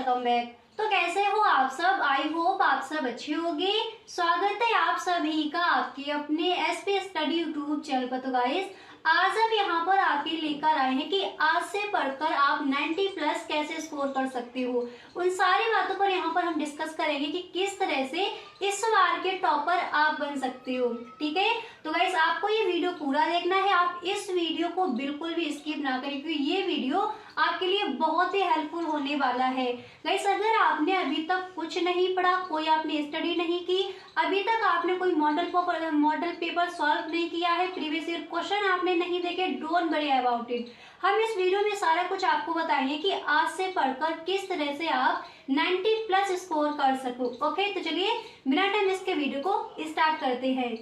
Welcome back. तो कैसे हो आप सब? आई होप आप सब अच्छे होंगे। स्वागत है आप सभी का आपके अपने एसपी स्टडी यूट्यूब चैनल पर। तो गाइस आज हम यहाँ पर आपके लेकर आए हैं कि आज से पढ़कर आप 90 प्लस कैसे स्कोर कर सकते हो। उन सारी बातों पर यहाँ पर हम डिस्कस करेंगे कि किस तरह से इस बार के टॉपर आप बन सकते हो। ठीक है, तो गाइस आपको ये वीडियो पूरा देखना है। आप इस वीडियो को बिल्कुल भी स्किप ना करें क्योंकि ये वीडियो आपके लिए बहुत ही हेल्पफुल होने वाला है। गाइस अगर आपने अभी तक कुछ नहीं पढ़ा, कोई आपने स्टडी नहीं की, अभी तक आपने कोई मॉडल पेपर सॉल्व नहीं किया है, प्रीवियस ईयर क्वेश्चन आपने नहीं देखे, डोंट वरी अबाउट इट। हम इस वीडियो में सारा कुछ आपको बताएंगे कि आज से पढ़कर किस तरह से आप 90 प्लस स्कोर कर सको। ओके, तो चलिए बिना टाइम इसके वीडियो को स्टार्ट करते हैं।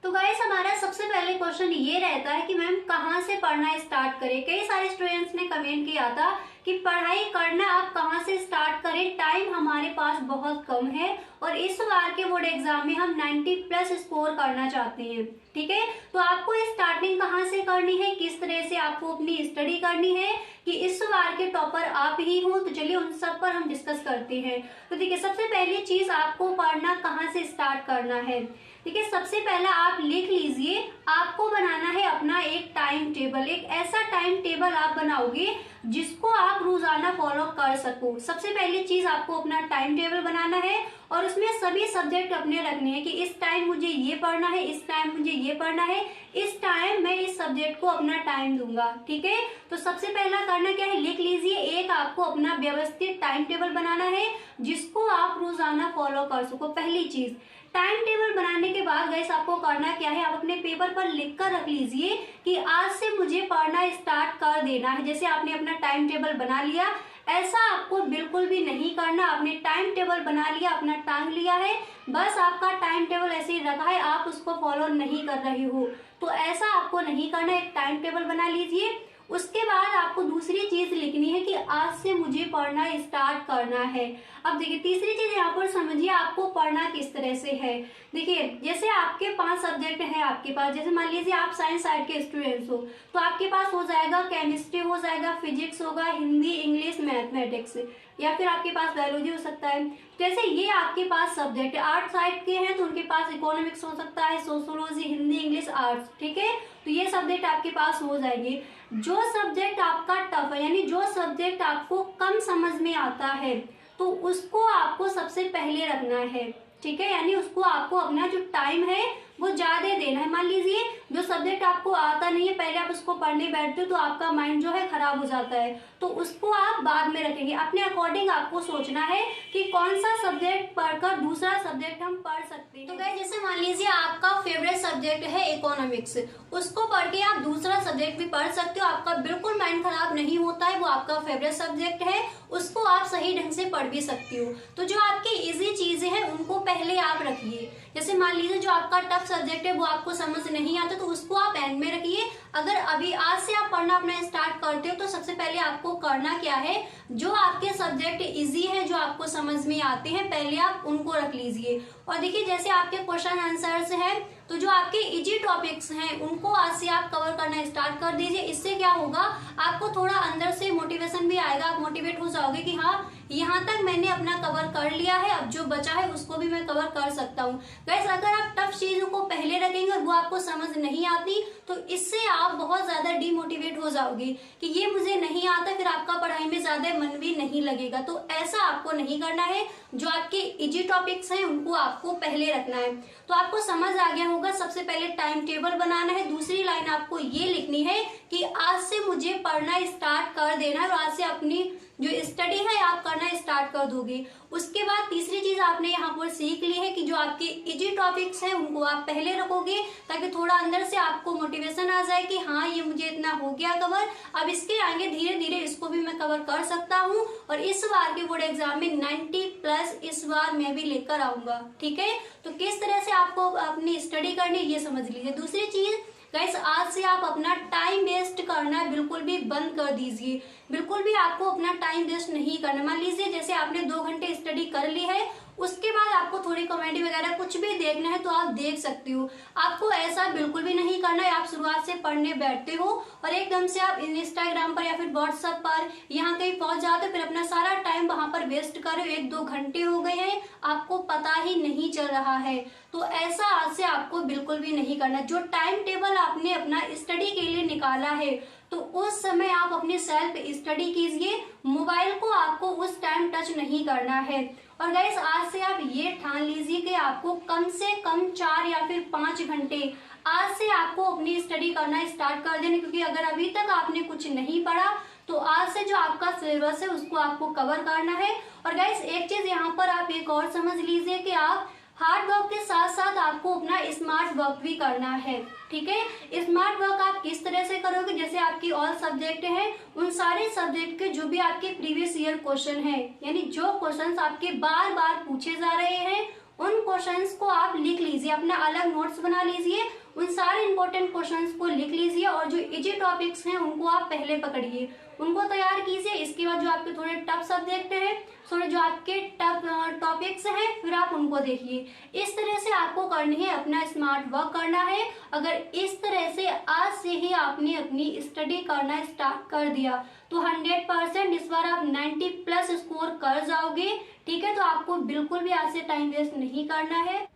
तो गाइस हमारा सबसे पहले क्वेश्चन ये रहता है कि मैम कहाँ से पढ़ना स्टार्ट करें। कई सारे स्टूडेंट्स ने कमेंट किया था कि पढ़ाई करना आप कहाँ से स्टार्ट करें, टाइम हमारे पास बहुत कम है और इस बार के बोर्ड एग्जाम में हम 90 प्लस स्कोर करना चाहते हैं। ठीक है, तो आपको स्टार्टिंग कहाँ से करनी है, किस तरह से आपको अपनी स्टडी करनी है कि इस बार के टॉपर आप ही हो। तो चलिए उन सब पर हम डिस्कस करते हैं। तो देखिए सबसे पहली चीज आपको पढ़ना कहाँ से स्टार्ट करना है। ठीक है, सबसे पहला आप लिख लीजिए, आपको बनाना है अपना एक टाइम टेबल। एक ऐसा टाइम टेबल आप बनाओगे जिसको आप रोजाना फॉलो कर सको। सबसे पहली चीज आपको अपना टाइम टेबल बनाना है और उसमें सभी सब्जेक्ट अपने रखने हैं कि इस टाइम मुझे ये पढ़ना है, इस टाइम मुझे ये पढ़ना है, इस टाइम मैं इस सब्जेक्ट को अपना टाइम दूंगा। ठीक है, तो सबसे पहला करना क्या है, लिख लीजिए। एक आपको अपना व्यवस्थित टाइम टेबल बनाना है जिसको आप रोजाना फॉलो कर सको। पहली चीज टाइम टेबल बनाने के बाद गाइस आपको करना क्या है, आप अपने पेपर पर लिख कर रख लीजिए कि आज से मुझे पढ़ना स्टार्ट कर देना है। जैसे आपने अपना टाइम टेबल बना लिया, ऐसा आपको बिल्कुल भी नहीं करना। आपने टाइम टेबल बना लिया, अपना टांग लिया है, बस आपका टाइम टेबल ऐसे ही रखा है, आप उसको फॉलो नहीं कर रहे हो, तो ऐसा आपको नहीं करना। एक टाइम टेबल बना लीजिए। उसके बाद आपको दूसरी चीज लिखनी है कि आज से मुझे पढ़ना स्टार्ट करना है। अब देखिए तीसरी चीज यहाँ पर समझिए आपको पढ़ना किस तरह से है। देखिए जैसे आपके 5 सब्जेक्ट हैं आपके पास, जैसे मान लीजिए आप साइंस साइड के स्टूडेंट्स हो तो आपके पास हो जाएगा केमिस्ट्री, हो जाएगा फिजिक्स, होगा हिंदी, इंग्लिश, मैथमेटिक्स, या फिर आपके पास बायोलॉजी हो सकता है। जैसे ये आपके पास सब्जेक्ट है, आर्ट साइड के हैं तो उनके पास इकोनॉमिक्स हो सकता है, सोशियोलॉजी, हिंदी, इंग्लिश, आर्ट्स। ठीक है, तो ये सब्जेक्ट आपके पास हो जाएंगे। जो सब्जेक्ट आपका टफ है यानी जो सब्जेक्ट आपको कम समझ में आता है तो उसको आपको सबसे पहले रखना है। ठीक है, यानी उसको आपको अपना जो टाइम है वो ज्यादा देना है। मान लीजिए जो सब्जेक्ट आपको आता नहीं है, पहले आप उसको पढ़ने बैठते हो तो आपका माइंड जो है खराब हो जाता है, तो उसको आप बाद में रखेंगे। अपने अकॉर्डिंग आपको सोचना है कि कौन सा सब्जेक्ट पढ़कर दूसरा सब्जेक्ट हम पढ़ सकते हैं। तो गाइस जैसे मान लीजिए आपका फेवरेट सब्जेक्ट है इकोनॉमिक्स, उसको पढ़ के आप दूसरा सब्जेक्ट भी पढ़ सकते हो, आपका बिल्कुल माइंड खराब नहीं होता है, वो आपका फेवरेट सब्जेक्ट है, उसको आप सही ढंग से पढ़ भी सकती हो। तो जो आपकी इजी चीजें हैं उनको पहले आप रखिए। जैसे मान लीजिए जो आपका टफ सब्जेक्ट है वो आपको समझ नहीं आता तो उसको आप एंड में रखिए। अगर अभी आज से आप पढ़ना अपना स्टार्ट करते हो तो सबसे पहले आपको करना क्या है, जो आपके सब्जेक्ट इजी है, जो आपको समझ में आते हैं, पहले आप उनको रख लीजिए। और देखिए जैसे आपके क्वेश्चन आंसर्स हैं तो जो आपके इजी टॉपिक्स हैं उनको आज से आप कवर करना स्टार्ट कर दीजिए। इससे क्या होगा, आपको थोड़ा अंदर से मोटिवेशन भी आएगा, आप मोटिवेट हो जाओगे कि हाँ यहाँ तक मैंने अपना कवर कर लिया है, अब जो बचा है उसको भी मैं कवर कर सकता हूँ। गाइस अगर आप टफ चीजों को पहले रखेंगे और वो आपको समझ नहीं आती तो इससे आप बहुत ज्यादा डिमोटिवेट हो जाओगे कि ये मुझे नहीं आता, फिर आपका पढ़ाई में ज्यादा मन भी नहीं लगेगा। तो ऐसा आपको नहीं करना है, जो आपके इजी टॉपिक्स हैं उनको आपको पहले रखना है। तो आपको समझ आ गया होगा, सबसे पहले टाइम टेबल बनाना है। दूसरी लाइन आपको ये लिखनी है कि आज से मुझे पढ़ना स्टार्ट कर देना है और आज से अपनी जो स्टडी है आप करना स्टार्ट कर दोगे। उसके बाद तीसरी चीज आपने यहाँ पर सीख ली है कि जो आपके इजी टॉपिक्स हैं उनको आप पहले रखोगे ताकि थोड़ा अंदर से आपको मोटिवेशन आ जाए कि हाँ ये मुझे इतना हो गया कवर, अब इसके आगे धीरे धीरे इसको भी मैं कवर कर सकता हूँ और इस बार के बोर्ड एग्जाम में 90 प्लस इस बार मैं भी लेकर आऊंगा। ठीक है, तो किस तरह से आपको अपनी स्टडी करनी ये समझ लीजिए। दूसरी चीज गाइस आज से आप अपना टाइम वेस्ट करना बिल्कुल भी बंद कर दीजिए। बिल्कुल भी आपको अपना टाइम वेस्ट नहीं करना। मान लीजिए जैसे आपने 2 घंटे स्टडी कर ली है, उसके बाद आपको थोड़ी कमेंट वगैरह कुछ भी देखना है तो आप देख सकते हो। आपको ऐसा बिल्कुल भी नहीं करना है। आप शुरुआत से पढ़ने बैठते हो और एकदम से आप इंस्टाग्राम पर या फिर व्हाट्सएप पर यहाँ कहीं पहुंच जाते हो, फिर अपना सारा टाइम वहां पर वेस्ट कर रहे हो। 1-2 घंटे हो गए हैं, आपको पता ही नहीं चल रहा है। तो ऐसा आज से आपको बिल्कुल भी नहीं करना। जो टाइम टेबल आपने अपना स्टडी के लिए निकाला है तो उस समय आप अपनी सेल्फ स्टडी कीजिए। मोबाइल को आपको उस टाइम टच नहीं करना है। और गाइस आज से आप ये ठान लीजिए कि आपको कम से कम 4 या फिर 5 घंटे आज से आपको अपनी स्टडी करना स्टार्ट कर देना, क्योंकि अगर अभी तक आपने कुछ नहीं पढ़ा तो आज से जो आपका सिलेबस है उसको आपको कवर करना है। और गाइस एक चीज यहाँ पर आप एक और समझ लीजिए कि आप हार्ड वर्क के साथ साथ आपको अपना स्मार्ट वर्क भी करना है। ठीक है, स्मार्ट वर्क आप किस तरह से करोगे, जैसे आपकी ऑल सब्जेक्ट है उन सारे सब्जेक्ट के जो भी आपके प्रीवियस ईयर क्वेश्चन है, यानी जो क्वेश्चंस आपके बार बार पूछे जा रहे हैं उन क्वेश्चंस को आप लिख लीजिए, अपना अलग नोट्स बना लीजिए, उन सारे इंपॉर्टेंट क्वेश्चंस को लिख लीजिए और जो इजी टॉपिक्स हैं उनको आप पहले पकड़िए, उनको तैयार कीजिए। इसके बाद जो आपके थोड़े टफ सब्जेक्ट हैं, थोड़े जो आपके टफ टॉपिक्स हैं, फिर आप उनको देखिए। इस तरह से आपको करनी है, अपना स्मार्ट वर्क करना है। अगर इस तरह से आज से ही आपने अपनी स्टडी करना स्टार्ट कर दिया तो 100% इस बार आप 90+ स्कोर कर जाओगे। ठीक है, तो आपको बिल्कुल भी आज से टाइम वेस्ट नहीं करना है।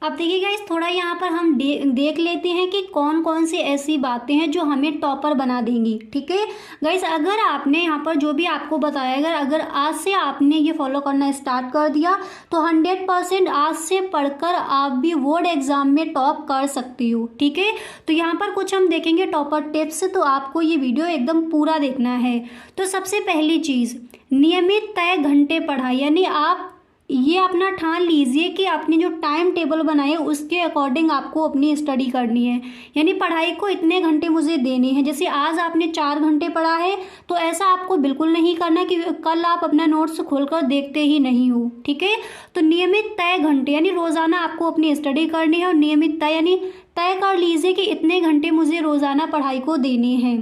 अब देखिए गाइस, थोड़ा यहाँ पर हम देख लेते हैं कि कौन कौन सी ऐसी बातें हैं जो हमें टॉपर बना देंगी। ठीक है गाइस, अगर आपने यहाँ पर जो भी आपको बताया अगर आज से आपने ये फॉलो करना स्टार्ट कर दिया तो 100% आज से पढ़कर आप भी बोर्ड एग्जाम में टॉप कर सकती हो। ठीक है, तो यहाँ पर कुछ हम देखेंगे टॉपर टिप्स, तो आपको ये वीडियो एकदम पूरा देखना है। तो सबसे पहली चीज़, नियमित तय घंटे पढ़ाई, यानी आप ये अपना ठान लीजिए कि आपने जो टाइम टेबल बनाए उसके अकॉर्डिंग आपको अपनी स्टडी करनी है, यानी पढ़ाई को इतने घंटे मुझे देने हैं। जैसे आज आपने 4 घंटे पढ़ा है तो ऐसा आपको बिल्कुल नहीं करना कि कल आप अपना नोट्स खोलकर देखते ही नहीं हो। ठीक है, तो नियमित तय घंटे यानी रोज़ाना आपको अपनी स्टडी करनी है, और नियमित तय यानी तय कर लीजिए कि इतने घंटे मुझे रोज़ाना पढ़ाई को देने हैं।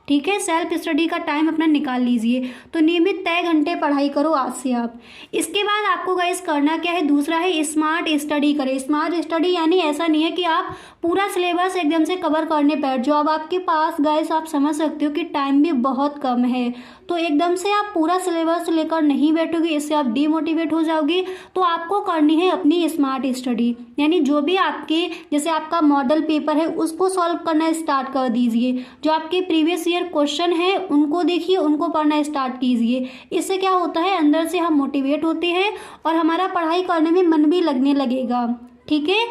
ठीक है, सेल्फ स्टडी का टाइम अपना निकाल लीजिए। तो नियमित तय घंटे पढ़ाई करो आज से आप। इसके बाद आपको गाइस करना क्या है, दूसरा है स्मार्ट स्टडी करें। स्मार्ट स्टडी यानी ऐसा नहीं है कि आप पूरा सिलेबस एकदम से कवर करने बैठ जाओ। अब आपके पास गाइस आप समझ सकते हो कि टाइम भी बहुत कम है, तो एकदम से आप पूरा सिलेबस लेकर नहीं बैठोगे, इससे आप डीमोटिवेट हो जाओगे। तो आपको करनी है अपनी स्मार्ट स्टडी, यानी जो भी आपके जैसे आपका मॉडल पेपर है उसको सॉल्व करना स्टार्ट कर दीजिए। जो आपके प्रीवियस ईयर क्वेश्चन है उनको देखिए, उनको पढ़ना स्टार्ट कीजिए। इससे क्या होता है, अंदर से हम मोटिवेट होते हैं और हमारा पढ़ाई करने में मन भी लगने लगेगा। ठीक है,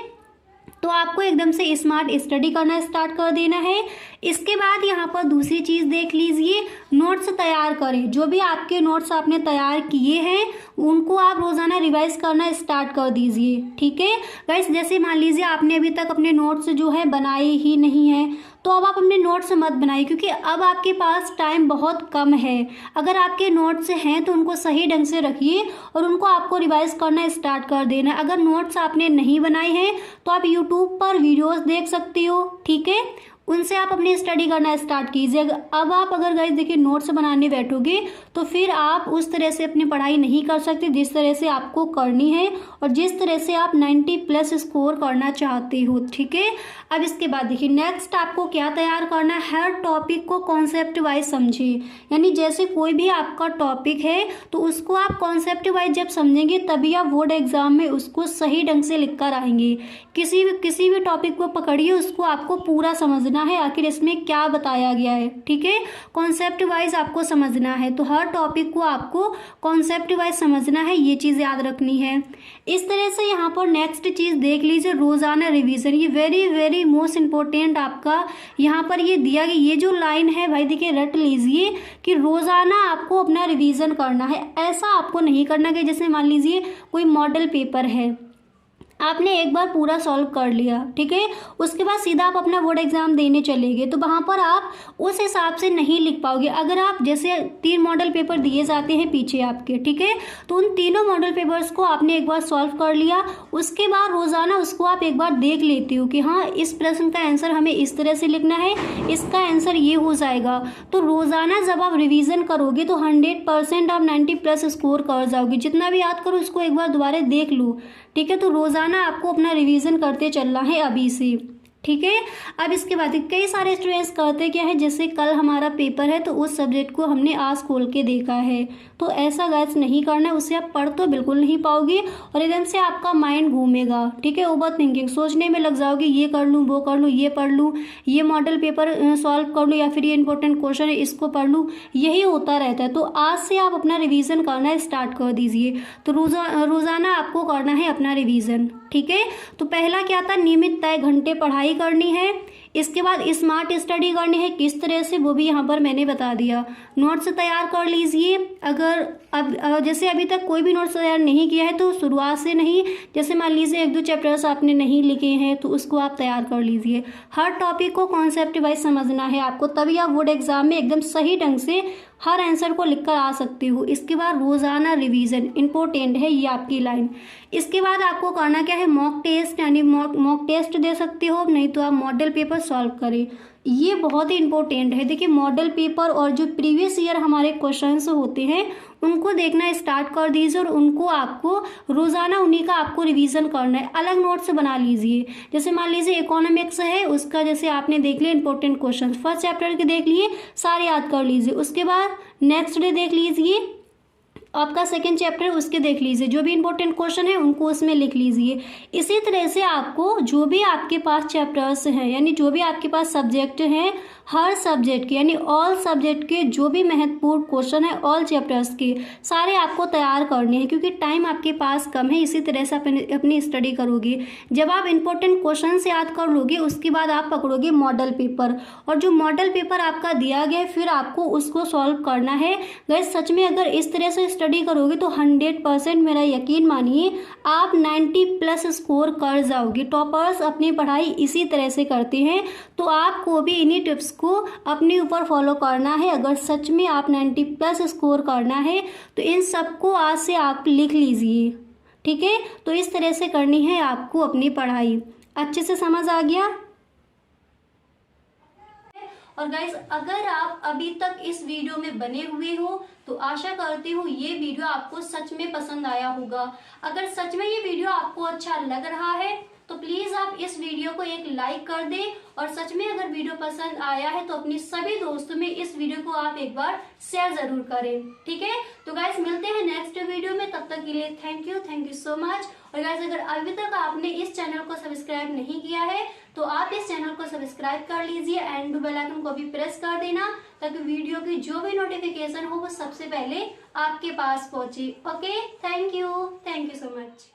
तो आपको एकदम से स्मार्ट स्टडी करना स्टार्ट कर देना है। इसके बाद यहाँ पर दूसरी चीज़ देख लीजिए, नोट्स तैयार करें। जो भी आपके नोट्स आपने तैयार किए हैं उनको आप रोज़ाना रिवाइज करना स्टार्ट कर दीजिए। ठीक है गाइस, जैसे मान लीजिए आपने अभी तक अपने नोट्स जो है बनाए ही नहीं हैं तो अब आप अपने नोट्स मत बनाइए, क्योंकि अब आपके पास टाइम बहुत कम है। अगर आपके नोट्स हैं तो उनको सही ढंग से रखिए और उनको आपको रिवाइज करना स्टार्ट कर देना। अगर नोट्स आपने नहीं बनाए हैं तो आप यूट्यूब पर वीडियोस देख सकती हो। ठीक है, उनसे आप अपनी स्टडी करना स्टार्ट कीजिए। अब आप अगर गाइस देखिए नोट्स बनाने बैठोगे तो फिर आप उस तरह से अपनी पढ़ाई नहीं कर सकते जिस तरह से आपको करनी है और जिस तरह से आप 90+ स्कोर करना चाहते हो। ठीक है, अब इसके बाद देखिए नेक्स्ट आपको क्या तैयार करना है, हर टॉपिक को कॉन्सेप्ट वाइज समझिए। यानी जैसे कोई भी आपका टॉपिक है तो उसको आप कॉन्सेप्ट वाइज जब समझेंगे तभी आप बोर्ड एग्जाम में उसको सही ढंग से लिख कर आएंगे। किसी भी टॉपिक को पकड़िए, उसको आपको पूरा समझना है आखिर इसमें क्या बताया गया है। ठीक है, कॉन्सेप्ट वाइज आपको समझना है, तो हर टॉपिक को आपको कॉन्सेप्ट वाइज समझना है, ये चीज़ याद रखनी है। इस तरह से यहाँ पर नेक्स्ट चीज़ देख लीजिए, रोज़ाना रिवीजन। ये वेरी वेरी मोस्ट इम्पोर्टेंट आपका यहाँ पर ये दिया गया, ये जो लाइन है भाई देखिए रट लीजिए कि रोज़ाना आपको अपना रिवीजन करना है। ऐसा आपको नहीं करना कि जैसे मान लीजिए कोई मॉडल पेपर है, आपने एक बार पूरा सॉल्व कर लिया, ठीक है, उसके बाद सीधा आप अपना बोर्ड एग्जाम देने चले गए, तो वहाँ पर आप उस हिसाब से नहीं लिख पाओगे। अगर आप जैसे 3 मॉडल पेपर दिए जाते हैं पीछे आपके, ठीक है, तो उन तीनों मॉडल पेपर्स को आपने एक बार सॉल्व कर लिया, उसके बाद रोज़ाना उसको आप एक बार देख लेते हो कि हाँ इस प्रश्न का आंसर हमें इस तरह से लिखना है, इसका आंसर ये हो जाएगा। तो रोज़ाना जब आप रिवीजन करोगे तो 100% आप 90+ स्कोर कर जाओगे। जितना भी याद करो उसको एक बार दोबारा देख लो, ठीक है। तो रोज़ाना आपको अपना रिवीजन करते चलना है अभी से, ठीक है। अब इसके बाद कई सारे स्टूडेंट्स करते क्या है, जैसे कल हमारा पेपर है तो उस सब्जेक्ट को हमने आज खोल के देखा है, तो ऐसा गाइस नहीं करना है। उससे आप पढ़ तो बिल्कुल नहीं पाओगे और एकदम से आपका माइंड घूमेगा, ठीक है, ओवर थिंकिंग, सोचने में लग जाओगे, ये कर लूँ, वो कर लूँ, ये पढ़ लूँ, ये मॉडल पेपर सॉल्व कर लूँ, या फिर ये इंपॉर्टेंट क्वेश्चन है इसको पढ़ लूँ, यही होता रहता है। तो आज से आप अपना रिवीजन करना स्टार्ट कर दीजिए। तो रोज़ाना आपको करना है अपना रिवीजन, ठीक है। तो पहला क्या था, नियमित तय घंटे पढ़ाई करनी है। इसके बाद स्मार्ट स्टडी करनी है, किस तरह से वो भी यहाँ पर मैंने बता दिया। नोट्स तैयार कर लीजिए। अगर अब जैसे अभी तक कोई भी नोट्स तैयार नहीं किया है तो शुरुआत से नहीं, जैसे मान लीजिए 1-2 चैप्टर्स आपने नहीं लिखे हैं तो उसको आप तैयार कर लीजिए। हर टॉपिक को कॉन्सेप्ट वाइज समझना है आपको, तभी आप बोर्ड एग्जाम में एकदम सही ढंग से हर आंसर को लिखकर आ सकते हो। इसके बाद रोज़ाना रिवीजन इंपॉर्टेंट है, ये आपकी लाइन। इसके बाद आपको करना क्या है, मॉक टेस्ट, यानी मॉक टेस्ट दे सकते हो, नहीं तो आप मॉडल पेपर सॉल्व करें। ये बहुत ही इंपॉर्टेंट है। देखिए मॉडल पेपर और जो प्रीवियस ईयर हमारे क्वेश्चंस होते हैं उनको देखना स्टार्ट कर दीजिए और उनको आपको रोज़ाना उन्हीं का आपको रिवीजन करना है। अलग नोट्स बना लीजिए। जैसे मान लीजिए इकोनॉमिक्स है, उसका जैसे आपने देख लिया इंपॉर्टेंट क्वेश्चन, फर्स्ट चैप्टर के देख लिए, सारे याद कर लीजिए। उसके बाद नेक्स्ट डे देख लीजिए आपका सेकंड चैप्टर, उसके देख लीजिए, जो भी इंपॉर्टेंट क्वेश्चन है उनको उसमें लिख लीजिए। इसी तरह से आपको जो भी आपके पास चैप्टर्स हैं, यानी जो भी आपके पास सब्जेक्ट हैं, हर सब्जेक्ट के यानी ऑल सब्जेक्ट के जो भी महत्वपूर्ण क्वेश्चन है ऑल चैप्टर्स के सारे आपको तैयार करने हैं, क्योंकि टाइम आपके पास कम है। इसी तरह से अपनी स्टडी करोगे। जब आप इंपॉर्टेंट क्वेश्चन याद कर लोगे उसके बाद आप पकड़ोगे मॉडल पेपर, और जो मॉडल पेपर आपका दिया गया फिर आपको उसको सॉल्व करना है। गाइस सच में अगर इस तरह से स्टडी करोगे तो 100% मेरा यकीन मानिए आप 90+ स्कोर कर जाओगे। टॉपर्स अपनी पढ़ाई इसी तरह से करते हैं, तो आपको भी इन्हीं टिप्स को अपने ऊपर फॉलो करना है। अगर सच में आप 90+ स्कोर करना है तो इन सबको आज से आप लिख लीजिए, ठीक है। तो इस तरह से करनी है आपको अपनी पढ़ाई। अच्छे से समझ आ गया। और गाइस अगर आप अभी तक इस वीडियो में बने हुए हो तो आशा करती हूँ ये वीडियो आपको सच में पसंद आया होगा। अगर सच में ये वीडियो आपको अच्छा लग रहा है तो प्लीज आप इस वीडियो को एक लाइक कर दें, और सच में अगर वीडियो पसंद आया है तो अपनी सभी दोस्तों में इस वीडियो को आप एक बार शेयर जरूर करें, ठीक है। तो गाइस मिलते हैं नेक्स्ट वीडियो में, तब तक के लिए थैंक यू सो मच। और गाइस अगर अभी तक आपने इस चैनल को सब्सक्राइब नहीं किया है तो आप इस चैनल को सब्सक्राइब कर लीजिए एंड बेल आइकन को भी प्रेस कर देना, ताकि वीडियो की जो भी नोटिफिकेशन हो वो सबसे पहले आपके पास पहुंचे। Okay, thank you so much.